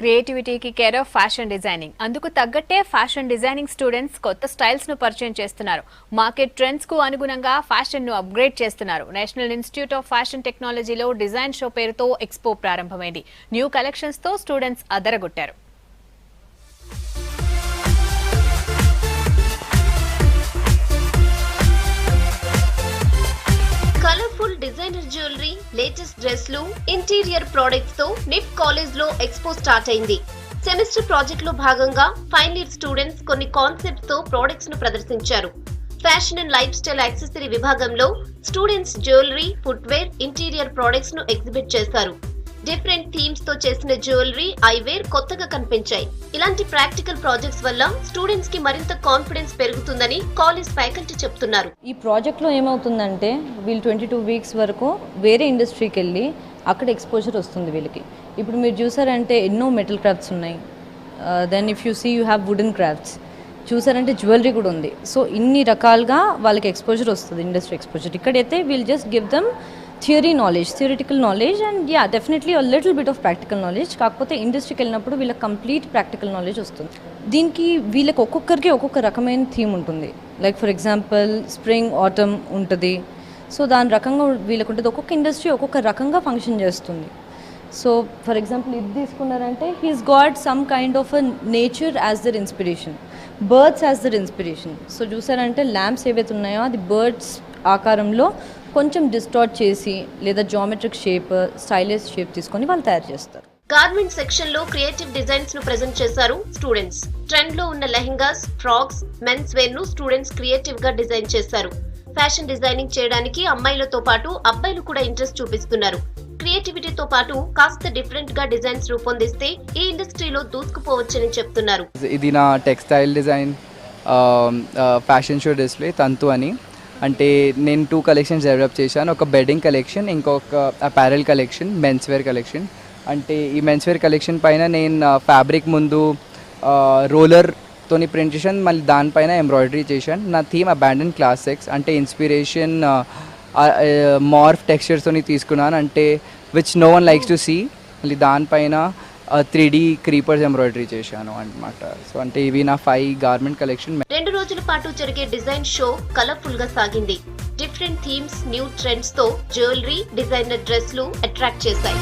క్రియేటివిటీకి care of fashion designing. అందుకు తగ్గట్టే fashion designing students కొత్త స్టైల్స్ ను పరిచయం చేస్తున్నారు. మార్కెట్ ట్రెండ్స్ కు అనుగుణంగా ఫ్యాషన్ ను అప్గ్రేడ్ చేస్తున్నారు. నేషనల్ ఇన్స్టిట్యూట్ ఆఫ్ ఫ్యాషన్ టెక్నాలజీలో డిజైన్ షో పేరుతో ఎక్స్పో ప్రారంభమైంది. న్యూ కలెక్షన్స్ తో స్టూడెంట్స్ అదరగొట్టారు. కలర్ఫుల్ డిజైనర్ జ్యువెలరీ, లేటెస్ట్ డ్రెస్లు, ఇంటీరియర్ ప్రొడక్ట్స్ తో నిఫ్ కాలేజ్ లో ఎక్స్పో స్టార్ట్ అయింది. సెమిస్టర్ ప్రాజెక్ట్ లో భాగంగా ఫైనల్ ఇయర్ స్టూడెంట్స్ కొన్ని కాన్సెప్ట్స్ తో ప్రొడక్ట్స్ ను ప్రదర్శించారు. Fashion and lifestyle accessory విభాగంలో students jewellery, footwear, interior products ను ఎగ్జిబిట్ చేశారు. డిఫరెంట్ థీమ్స్ తో చేసిన జ్యువెలరీ, ఐవేర్ కొత్తగా కనిపించాయి. ఇలాంటి ప్రాక్టికల్ ప్రాజెక్ట్స్ వల్ల స్టూడెంట్స్ కి మరింత కాన్ఫిడెన్స్ పెరుగుతుందని కాలేజ్ ఫ్యాకల్టీ చెప్తున్నారు. ఈ ప్రాజెక్ట్ లో ఏమవుతుందంటే వీళ్ళు 22 వీక్స్ వరకు వేరే ఇండస్ట్రీకి వెళ్ళి అక్కడ ఎక్స్పోజర్ వస్తుంది వీళ్ళకి. ఇప్పుడు మీరు చూసారంటే ఎన్నో మెటల్ క్రాఫ్ట్స్ ఉన్నాయి. Then if you see you have wooden crafts. చూసారంటే జ్యువెలరీ కూడా ఉంది. సో ఇన్ని రకాలుగా వాళ్ళకి ఎక్స్పోజర్ వస్తుంది, ఇండస్ట్రీ ఎక్స్పోజర్. ఇక్కడైతే we'll just give them theoretical knowledge and definitely a little bit of practical knowledge. కాకపోతే ఇండస్ట్రీకి వెళ్ళినప్పుడు వీళ్ళకి కంప్లీట్ ప్రాక్టికల్ నాలెడ్జ్ వస్తుంది. దీనికి వీళ్ళకి ఒక్కొక్కరికి ఒక్కొక్క రకమైన థీమ్ ఉంటుంది. Like for example spring, atom ఉంటుంది. సో దాని రకంగా వీళ్ళకి ఉంటుంది. ఒక్కొక్క ఇండస్ట్రీ ఒక్కొక్క రకంగా ఫంక్షన్ చేస్తుంది. సో ఫర్ ఎగ్జాంపుల్ ఇది తీసుకున్నారంటే he's got some kind of a nature as their inspiration, birds as their inspiration. So చూసారంటే ల్యాంప్స్ ఏవైతే ఉన్నాయో అది బర్డ్స్ ఆకారంలో కొంచెం డిస్టార్ట్ చేసి లేదా జామెట్రిక్ షేప్, స్టైలిష్ షేప్ తీసుకొని వాళ్ళు తయారు చేస్తారు. గార్మెంట్ సెక్షన్ లో క్రియేటివ్ డిజైన్స్ ను ప్రెజెంట్ చేశారు స్టూడెంట్స్. ట్రెండ్ లో ఉన్న లెహెంగాస్, ఫ్రాక్స్, మెన్స్ వేర్ ను స్టూడెంట్స్ క్రియేటివ్ గా డిజైన్ చేశారు. ఫ్యాషన్ డిజైనింగ్ చేయడానికి అమ్మాయిలతో పాటు అబ్బాయిలు కూడా ఇంట్రెస్ట్ చూపిస్తున్నారు. క్రియేటివిటీతో పాటు కాస్త డిఫరెంట్ గా డిజైన్స్ రూపొందిస్తే ఈ ఇండస్ట్రీలో దూసుకుపోవచ్చని చెప్తున్నారు. ఇది నా textile design fashion show display తంతు అని. అంటే నేను 2 కలెక్షన్స్ డెవలప్ చేశాను. ఒక బెడ్డింగ్ కలెక్షన్, ఇంకొక apparel collection, men's wear collection. అంటే ఈ మెన్స్ వేర్ కలెక్షన్ పైన నేను ఫ్యాబ్రిక్ ముందు రోలర్తోని ప్రింట్ చేశాను, మళ్ళీ దానిపైన ఎంబ్రాయిడరీ చేశాను. నా థీమ్ అబాండన్ క్లాసిక్స్. అంటే ఇన్స్పిరేషన్ మార్ఫ్ టెక్స్చర్స్తోని తీసుకున్నాను, అంటే which no one likes to see. మళ్ళీ దానిపైన 3D క్రీపర్స్ ఎంబ్రాయిడరీ చేశాను అన్నమాట. సో అంటే ఇవి నా 5 గార్మెంట్ కలెక్షన్. 2 రోజుల పాటు జరిగే డిజైన్ షో కలర్ఫుల్ గా సాగింది. డిఫరెంట్ థీమ్స్, న్యూ ట్రెండ్స్ తో జ్యువెలరీ, డిజైనర్ డ్రెస్లు అట్రాక్ట్ చేశాయి.